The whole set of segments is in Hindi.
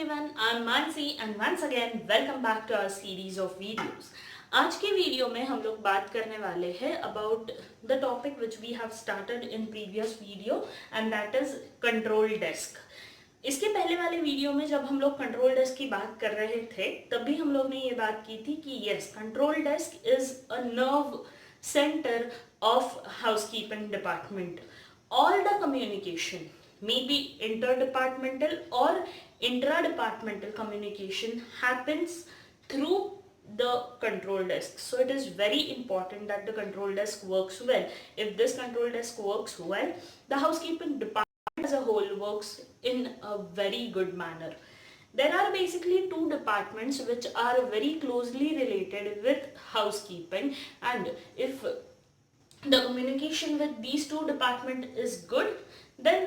everyone, I'm Mansi and once again welcome back to our series of videos. आज के वीडियो में हम लोग बात करने वाले हैं about the topic which we have started in previous video and that is control desk. इसके पहले वाले वीडियो में जब हम लोग कंट्रोल डेस्क की बात कर रहे थे तब भी हम लोग ने ये बात की थी कि yes, control desk is a nerve centre of housekeeping department. All the communication, maybe interdepartmental or intra-departmental communication, happens through the control desk. So it is very important that the control desk works well. If this control desk works well, the housekeeping department as a whole works in a very good manner. There are basically two departments which are very closely related with housekeeping, and if the communication with these two departments is good, then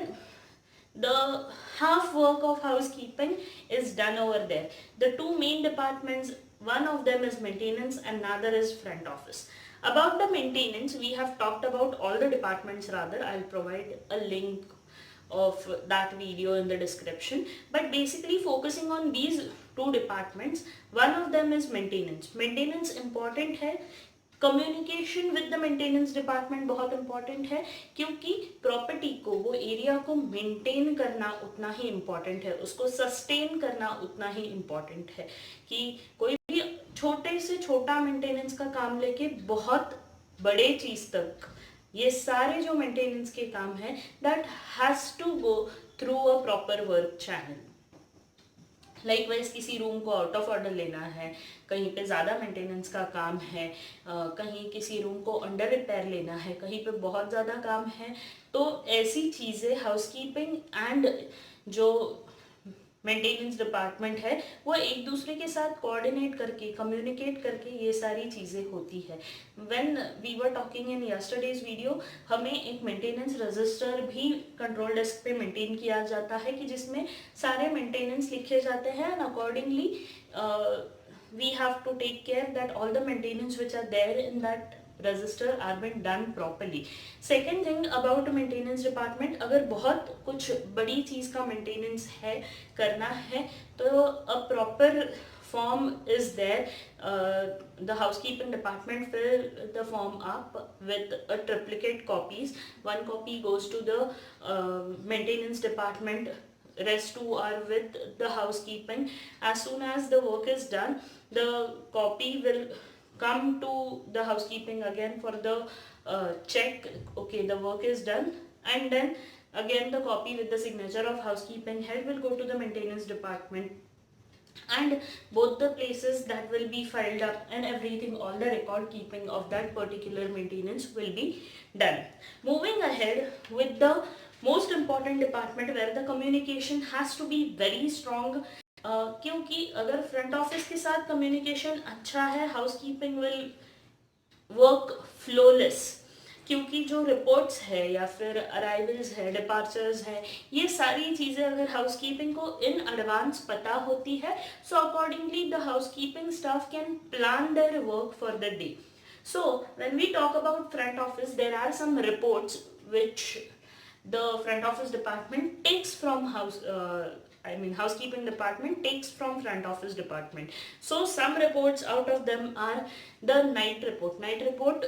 the half work of housekeeping is done over there. The two main departments, one of them is maintenance and another is front office. About the maintenance, we have talked about all the departments. Rather, I'll provide a link of that video in the description, but basically focusing on these two departments, one of them is maintenance important है. Communication with the maintenance department बहुत इंपॉर्टेंट है, क्योंकि प्रॉपर्टी को, वो एरिया को मेंटेन करना उतना ही इम्पॉर्टेंट है, उसको सस्टेन करना उतना ही इम्पॉर्टेंट है. कि कोई भी छोटे से छोटा मेंटेनेंस का काम लेके बहुत बड़े चीज तक, ये सारे जो मेंटेनेंस के काम है, that has to go through a proper work channel. Likewise किसी रूम को आउट ऑफ ऑर्डर लेना है, कहीं पे ज़्यादा मेंटेनेंस का काम है, कहीं किसी रूम को अंडर रिपेयर लेना है, कहीं पे बहुत ज़्यादा काम है, तो ऐसी चीज़ें हाउसकीपिंग एंड जो मेंटेनेंस डिपार्टमेंट है वो एक दूसरे के साथ कोऑर्डिनेट करके, कम्युनिकेट करके ये सारी चीज़ें होती है. When we were talking in yesterday's video, हमें एक मेंटेनेंस रजिस्टर भी कंट्रोल डेस्क पे मेंटेन किया जाता है कि जिसमें सारे मेंटेनेंस लिखे जाते हैं and accordingly we have to take care that all the maintenance which are there in that register are been done properly. Second thing about maintenance department, अगर बहुत कुछ बड़ी चीज़ का maintenance है, करना है, तो a proper form is there. The housekeeping department fill the form up with a triplicate copies. One copy goes to the maintenance department, rest two are with the housekeeping. As soon as the work is done, the copy will come to the housekeeping again for the check, okay, the work is done, and then again the copy with the signature of housekeeping head will go to the maintenance department, and both the places that will be filed up and everything, all the record keeping of that particular maintenance will be done. Moving ahead with the most important department where the communication has to be very strong, क्योंकि अगर फ्रंट ऑफिस के साथ कम्युनिकेशन अच्छा है, हाउसकीपिंग विल वर्क फ्लोलेस. क्योंकि जो रिपोर्ट्स है या फिर अराइवल्स है, डिपार्चर्स है, ये सारी चीज़ें अगर हाउसकीपिंग को इन एडवांस पता होती है, so accordingly the housekeeping staff can plan their work for the day. So when we talk about front office, there are some reports which the front office department takes from housekeeping department takes from front office department. So some reports out of them are the night report.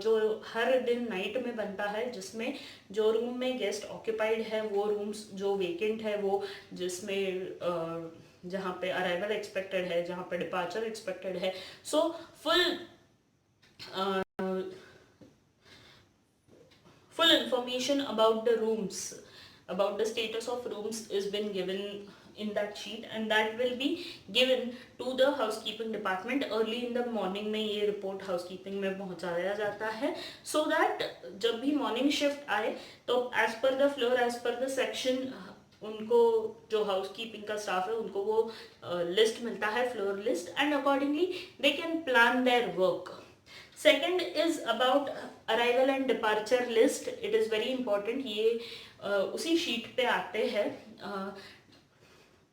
जो हर दिन नाइट में बनता है, जिसमें जो रूम में गेस्ट ऑक्यूपाइड है वो रूम्स, जो वेकेंट है वो, जिसमें जहाँ पे अराइवल एक्सपेक्टेड है, जहाँ पे डिपार्चर एक्सपेक्टेड है, सो full information about the rooms, about the status of rooms is been given in that sheet, and that will be given to the housekeeping department early in the morning में. ये रिपोर्ट हाउसकीपिंग में पहुंचाया जाता है, so that जब भी मॉर्निंग शिफ्ट आए तो as per the floor, as per the section, उनको, जो हाउसकीपिंग का स्टाफ है, उनको वो लिस्ट मिलता है, floor list, and accordingly they can plan their work. Second is about arrival and departure list. It is very important. ये उसी शीट पे आते हैं.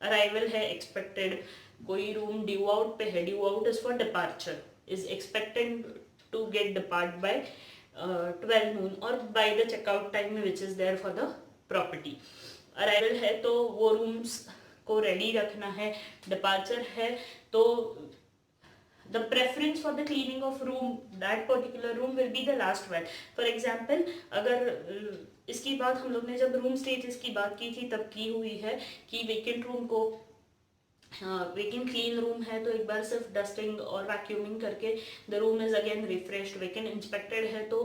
अराइवल है एक्सपेक्टेड, कोई रूम ड्यू आउट पे है, due out is for departure, is expected to get depart by 12 noon और by the checkout time which is there for the property. Arrival है तो वो रूम्स को रेडी रखना है, डिपार्चर है, तो the preference for the cleaning of room, that particular room will be the last one. For example, अगर इसकी बात हम लोग ने जब रूम स्टेटस की बात की थी तब की हुई है कि वेकेंट रूम को वेकेंट क्लीन रूम है तो एक बार सिर्फ डस्टिंग और वैक्यूमिंग करके the room is again refreshed. Vacant inspected है तो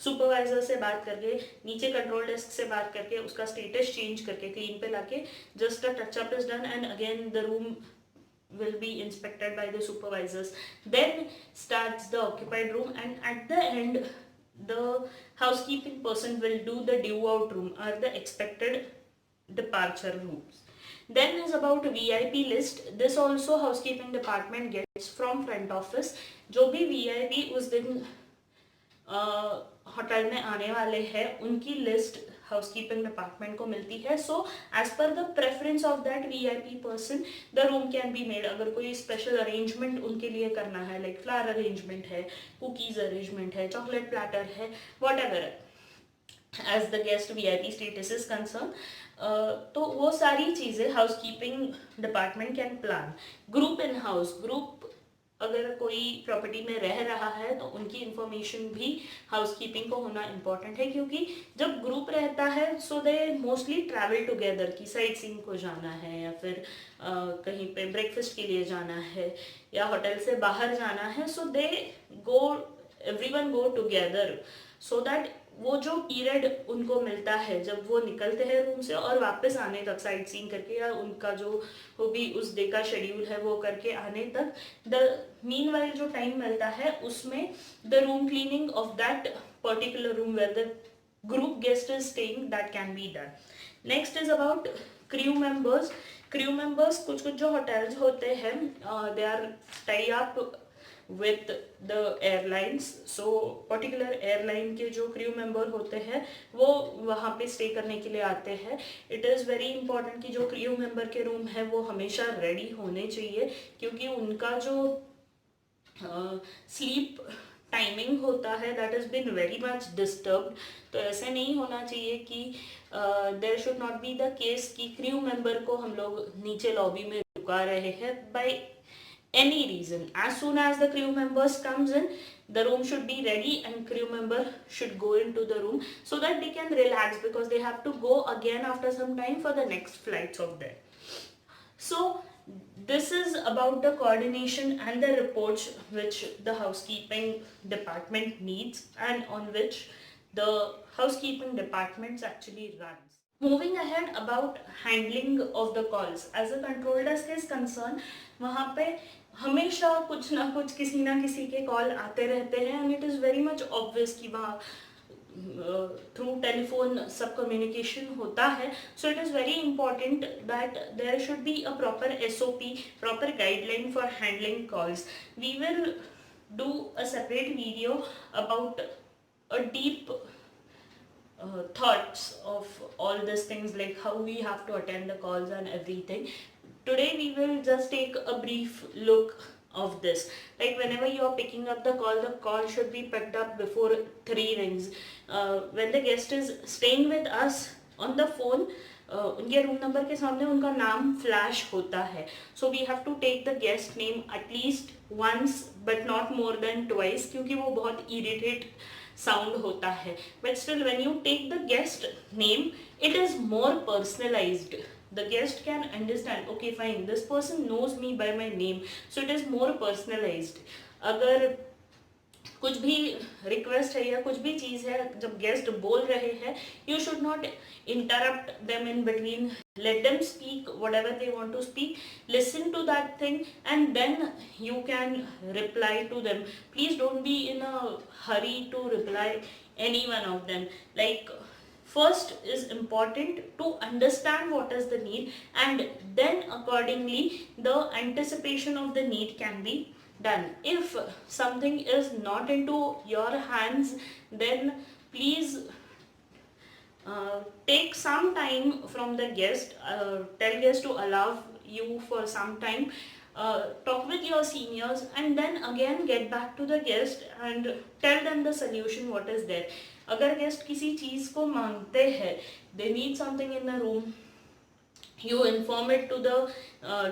सुपरवाइजर से बात करके, नीचे कंट्रोल डेस्क से बात करके उसका स्टेटस चेंज करके क्लीन पे लाके just a touch-up is done and again the room will be inspected by the supervisors. Then starts the occupied room, and at the end the housekeeping person will do the due out room or the expected departure rooms. Then is about VIP list. This also housekeeping department gets from front office. जो भी VIP उस दिन होटल में आने वाले हैं उनकी लिस्ट हाउसकीपिंग डिपार्टमेंट को मिलती है. So as per the preference of that VIP person the room can be made. अगर कोई स्पेशल अरेंजमेंट उनके लिए करना है, लाइक फ्लावर अरेंजमेंट है, कुकीज अरेंजमेंट है, चॉकलेट प्लेटर है, whatever as the guest VIP status is concern, तो वो सारी चीज़ें housekeeping department can plan. Group in house, group अगर कोई प्रॉपर्टी में रह रहा है तो उनकी इंफॉर्मेशन भी हाउसकीपिंग को होना इम्पॉर्टेंट है, क्योंकि जब ग्रुप रहता है so they mostly travel together, की साइट सीइंग को जाना है या फिर कहीं पे ब्रेकफास्ट के लिए जाना है या होटल से बाहर जाना है. So they go, everyone go together, so that वो जो पीरियड उनको मिलता है जब वो निकलते हैं रूम से और वापस आने तक साइट सीइंग करके या उनका जो वो भी उस डे का शेड्यूल है वो करके आने तक, द मीनवाइल जो टाइम मिलता है उसमें the room cleaning of that particular room where the group guest is staying that can be done. Next is about crew members. Crew members, कुछ कुछ जो होटल्स होते हैं they are tie up with the airlines. So particular airline के जो crew member होते हैं वो वहाँ पे stay करने के लिए आते हैं. It is very important कि जो crew member के रूम है वो हमेशा ready होने चाहिए, क्योंकि उनका जो sleep टाइमिंग होता है that is been very much disturbed. तो ऐसे नहीं होना चाहिए कि there should not be the case कि क्रू मेंबर को हम लोग नीचे लॉबी में रुका रहे हैं by any reason. As soon as the crew members comes in, the room should be ready and crew member should go into the room so that they can relax, because they have to go again after some time for the next flights of them. So this is about the coordination and the reports which the housekeeping department needs and on which the housekeeping departments actually runs. Moving ahead about handling of the calls. As a control desk is concerned, वहाँ पे हमेशा कुछ ना कुछ किसी ना किसी के कॉल आते रहते हैं and it is very much obvious कि वहाँ थ्रू टेलीफोन सब कम्युनिकेशन होता है. So it is very important that there should be a proper SOP, proper guideline for handling calls. We will do a separate video about a deep thoughts of all these things, like how we have to attend the calls and everything. Today we will just take a brief look of this. Like whenever you are picking up the call should be picked up before 3 rings. When the guest is staying with us on the phone, उनके रूम नंबर के सामने उनका नाम फ्लैश होता है. So we have to take the guest name at least once but not more than twice, क्योंकि वो बहुत इरिटेट साउंड होता है. But still when you take the guest name it is more personalised. The guest can understand, okay fine, this person knows me by my name, so it is more personalized. अगर कुछ भी रिक्वेस्ट है या कुछ भी चीज़ है जब गेस्ट बोल रहे हैं, you should not interrupt them in between. Let them speak whatever they want to speak, listen to that thing and then you can reply to them. Please don't be in a hurry to reply any one of them. Like first is important to understand what is the need, and then accordingly the anticipation of the need can be done. If something is not into your hands, then please take some time from the guest. Tell guest to allow you for some time. Talk with your seniors and then again get back to the guest and tell them the solution what is there. अगर गेस्ट किसी चीज़ को मांगते हैं, they need something in the room, you inform it to the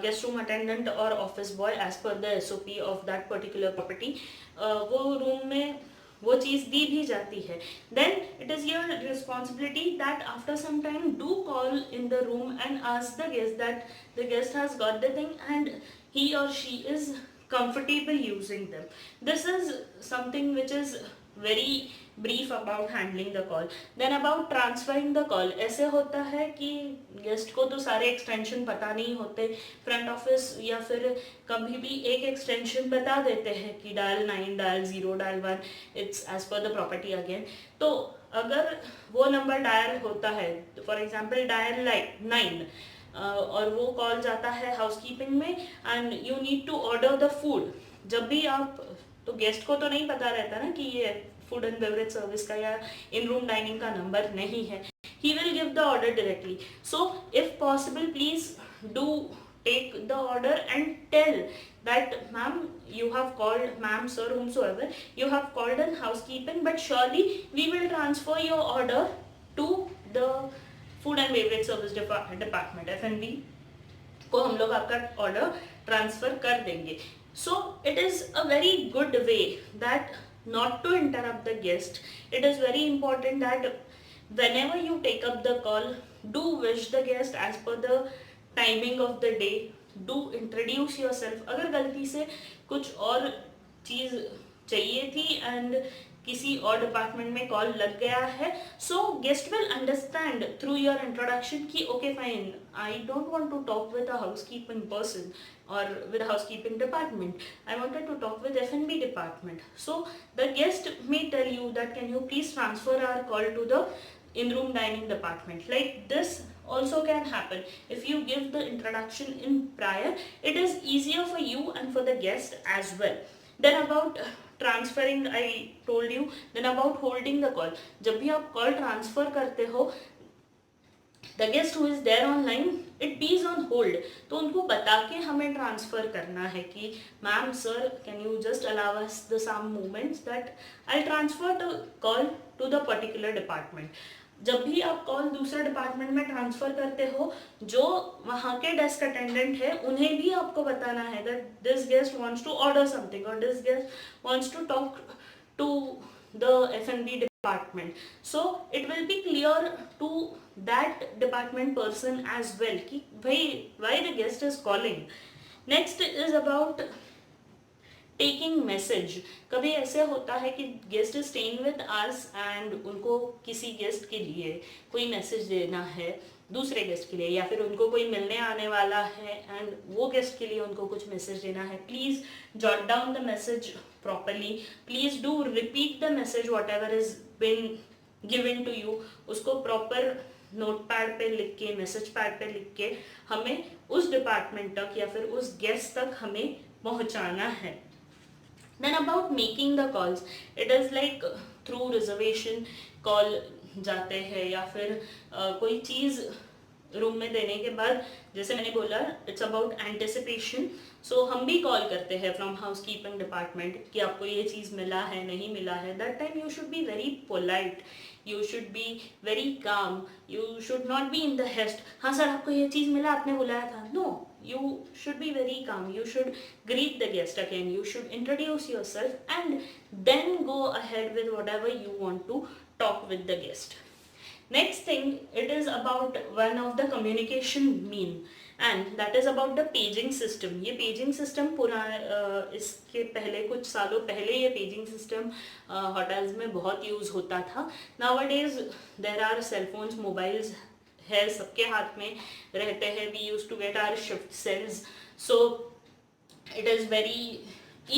guest room attendant or office boy as per the SOP of that particular property. वो रूम में वो चीज़ दी भी जाती है. Then it is your responsibility that after some time do call in the room and ask the guest that the guest has got the thing and he or she is comfortable using them. This is something which is very brief about handling the call. Then about transferring the call. ऐसे होता है कि गेस्ट को तो सारे एक्सटेंशन पता नहीं होते. फ्रंट ऑफिस या फिर कभी भी एक एक्सटेंशन बता देते हैं कि dial 9, dial 0, dial 1, it's as per the property again. तो अगर वो नंबर डायल होता है, फॉर एग्जाम्पल डायल 9, और वो कॉल जाता है हाउसकीपिंग में and you need to order the food. जब भी आप, तो गेस्ट को तो नहीं पता रहता ना कि ये फूड एंड बेवरेज सर्विस का या इन रूम डाइनिंग का नंबर नहीं है. he will give the order directly. So if possible, please do take the order and tell that ma'am, you have called, ma'am, sir, whomsoever, you have called in housekeeping, but surely we will transfer your order to the food and beverage service department, F&B को हम लोग आपका ऑर्डर ट्रांसफर कर देंगे. So it is a very good way that not to interrupt the guest. It is very important that whenever you take up the call, do wish the guest as per the timing of the day. Do introduce yourself. अगर गलती से कुछ और चीज़ चाहिए थी एंड किसी और डिपार्टमेंट में कॉल लग गया है, so guest will understand through your introduction कि okay fine, I don't want to talk with a housekeeping person or with housekeeping department, I wanted to talk with F&B department. So the guest may tell you that can you please transfer our call to the in-room dining department. Like this also can happen. If you give the introduction in prior, it is easier for you and for the guest as well. Then about transferring, I told you. Then about holding the call. जब भी आप call transfer करते हो, the guest who is there online, it bees on hold. तो उनको बता के हमें ट्रांसफ़र करना है कि ma'am, sir, can you just allow us the some moments that I transfer the call to the particular department. जब भी आप कॉल दूसरे डिपार्टमेंट में ट्रांसफ़र करते हो, जो वहाँ के डेस्क अटेंडेंट है उन्हें भी आपको बताना है that this guest wants to order something और this guest wants to talk to the F&B department. So it will be clear to that department person as well कि why the guest is calling. Next is about taking message. कभी ऐसे होता है कि guest is staying with us and उनको किसी गेस्ट के लिए कोई मैसेज देना है दूसरे गेस्ट के लिए, या फिर उनको कोई मिलने आने वाला है एंड वो गेस्ट के लिए उनको कुछ मैसेज देना है. Please jot down the message properly. Please do repeat the message whatever is been given to you. उसको प्रॉपर नोट पैड पे लिख के, मैसेज पैड पे लिख के हमें उस डिपार्टमेंट तक या फिर उस गेस्ट तक हमें पहुंचाना है. Then about making the calls, it is like through reservation call जाते हैं या फिर कोई चीज़ रूम में देने के बाद, जैसे मैंने बोला, इट्स अबाउट एंटिसिपेशन. सो हम भी कॉल करते हैं फ्रॉम हाउस कीपिंग डिपार्टमेंट कि आपको ये चीज़ मिला है, नहीं मिला है. That time you should be very polite, you should be very calm, you should not be in the haste. हाँ सर, आपको ये चीज़ मिला, आपने बुलाया था. No, you should be very calm. You should greet the guest again. You should introduce yourself and then go ahead with whatever you want to talk with the guest. Next thing, it is about one of the communication mean, and that is about the paging system. ये paging system इसके पहले कुछ सालों पहले ये paging system hotels में बहुत यूज़ होता था. Nowadays there are cell phones, mobiles है, सबके हाथ में रहते हैं. We use to get our shift cells, so it is very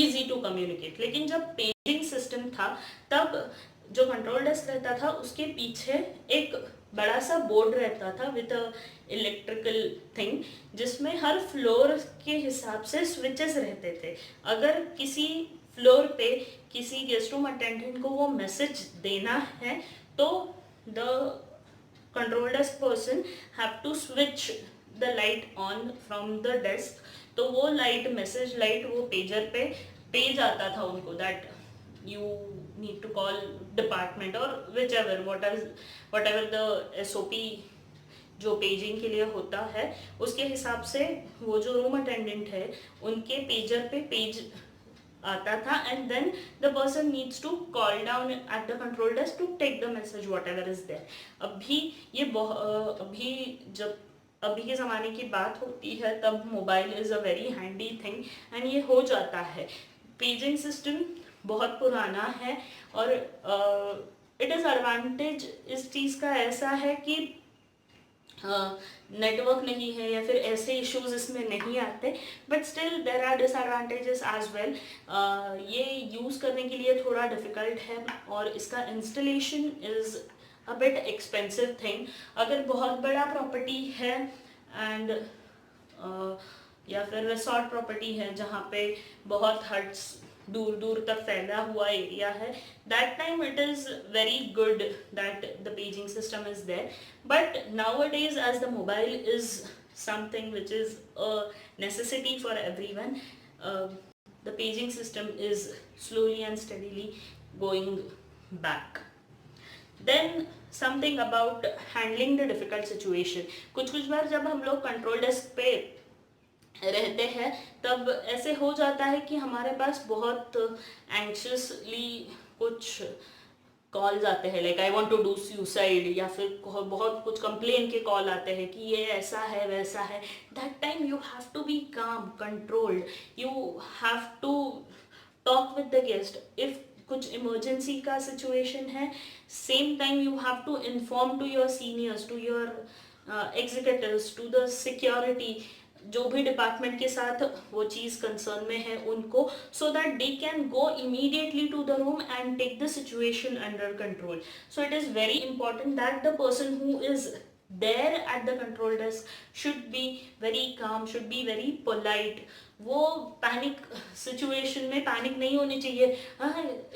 easy to communicate. लेकिन जब पेजिंग सिस्टम था तब जो कंट्रोल डेस्क रहता था उसके पीछे एक बड़ा सा बोर्ड रहता था विद अ इलेक्ट्रिकल थिंग, जिसमें हर फ्लोर के हिसाब से स्विचेस रहते थे. अगर किसी फ्लोर पे किसी गेस्ट रूम अटेंडेंट को वो मैसेज देना है तो the control desk person have to switch the light on from the desk. तो वो लाइट, मैसेज लाइट, वो पेजर पे पेज आता था उनको that you need to call department or whichever whatever the SOP जो पेजिंग के लिए होता है उसके हिसाब से वो जो रूम अटेंडेंट है उनके पेजर पे पेज आता था, and then the person needs to call down at the control desk to take the message whatever is there. अभी ये अभी जब अभी के ज़माने की बात होती है तब mobile is a very handy thing and ये हो जाता है। पेजिंग सिस्टम बहुत पुराना है और इट इज़ एडवांटेज इस चीज़ का ऐसा है कि नेटवर्क नहीं है या फिर ऐसे इश्यूज इसमें नहीं आते, but still there are disadvantages as well. ये यूज़ करने के लिए थोड़ा डिफ़िकल्ट है और इसका installation is a bit expensive thing. अगर बहुत बड़ा प्रॉपर्टी है एंड या फिर रिसॉर्ट प्रॉपर्टी है जहाँ पे बहुत हट्स दूर दूर तक फैला हुआ एरिया है, that time it is very good that the paging system is there. But nowadays as the mobile is something which is a necessity for everyone, the paging system is slowly and steadily going back. Then something about handling the difficult situation. कुछ बार जब हम लोग कंट्रोल डेस्क पे रहते हैं तब ऐसे हो जाता है कि हमारे पास बहुत एंक्शसली कुछ कॉल्स आते हैं, like I want to do suicide, या फिर बहुत कुछ कंप्लेन के कॉल आते हैं कि ये ऐसा है वैसा है। That time you have to be calm, controlled, you have to talk with the guest. If कुछ इमरजेंसी का सिचुएशन है, same time you have to inform to your seniors, to your executives, to the security, जो भी डिपार्टमेंट के साथ वो चीज़ कंसर्न में है उनको, so that they can go immediately to the room and take the situation under control. So it is very important that the person who is there at the control desk should be very calm, should be very polite. वो पैनिक सिचुएशन में पैनिक नहीं होनी चाहिए।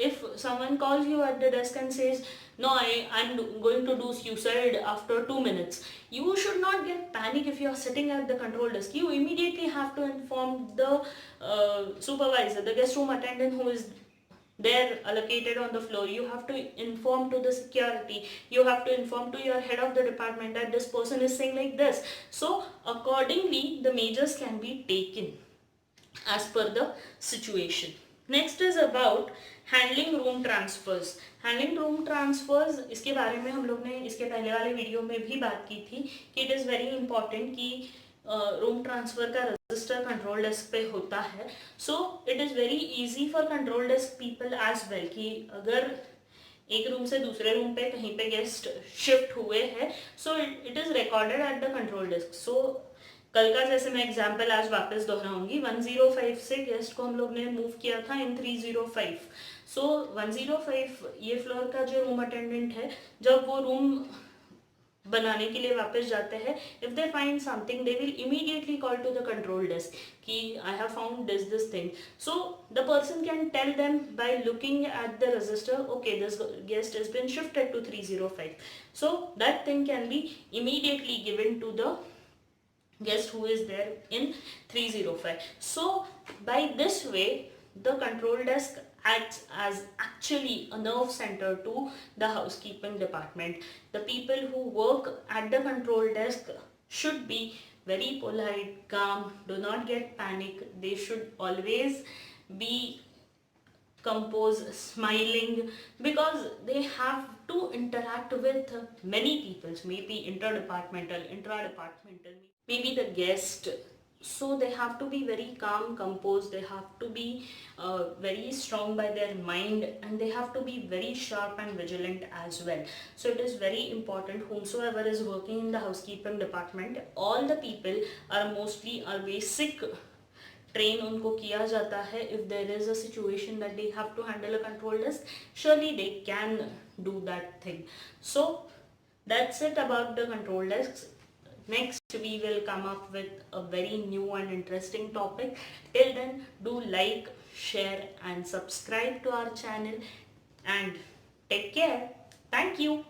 If someone calls you at the desk and says no, I'm going to do suicide after 2 minutes, you should not get panic. If you are sitting at the control desk, you immediately have to inform the supervisor, the guest room attendant who is there allocated on the floor. You have to inform to the security, you have to inform to your head of the department that this person is saying like this. So accordingly the measures can be taken as per the situation. Next is about handling room transfers. Handling room transfers, इसके बारे में हम लोग ने इसके पहले वाले वीडियो में भी बात की थी कि इट इज़ वेरी इंपॉर्टेंट कि रूम ट्रांसफ़र का रजिस्टर कंट्रोल डेस्क पे होता है। So it is very easy for control desk people as well कि अगर एक रूम से दूसरे रूम पे कहीं पे गेस्ट शिफ्ट हुए हैं, so it is recorded at the control desk. So कल का जैसे मैं एग्जाम्पल आज वापस दोहराऊंगी, 105 से गेस्ट को हम लोग ने मूव किया था इन 305। सो 105 ये फ्लोर का जो रूम अटेंडेंट है, जब वो रूम बनाने के लिए वापस जाते हैं, if they find something they will immediately call to the control desk कि I have found this thing. So the person can tell them by looking at the register, okay this guest is been shifted to 305। So that thing can be immediately given to the guest who is there in 305. So by this way the control desk acts as actually a nerve center to the housekeeping department. The people who work at the control desk should be very polite, calm, do not get panic. They should always be composed, smiling, because they have to interact with many people, maybe interdepartmental, intra-departmental, maybe the guest. So they have to be very calm, composed, they have to be very strong by their mind, and they have to be very sharp and vigilant as well. So it is very important, whomsoever is working in the housekeeping department, all the people are mostly always sick, train उनको किया जाता है। If there is a situation that they have to handle a control desk, surely they can do that thing. So that's it about the control desks. Next we will come up with a very new and interesting topic. Till then, do like, share and subscribe to our channel and take care. Thank you.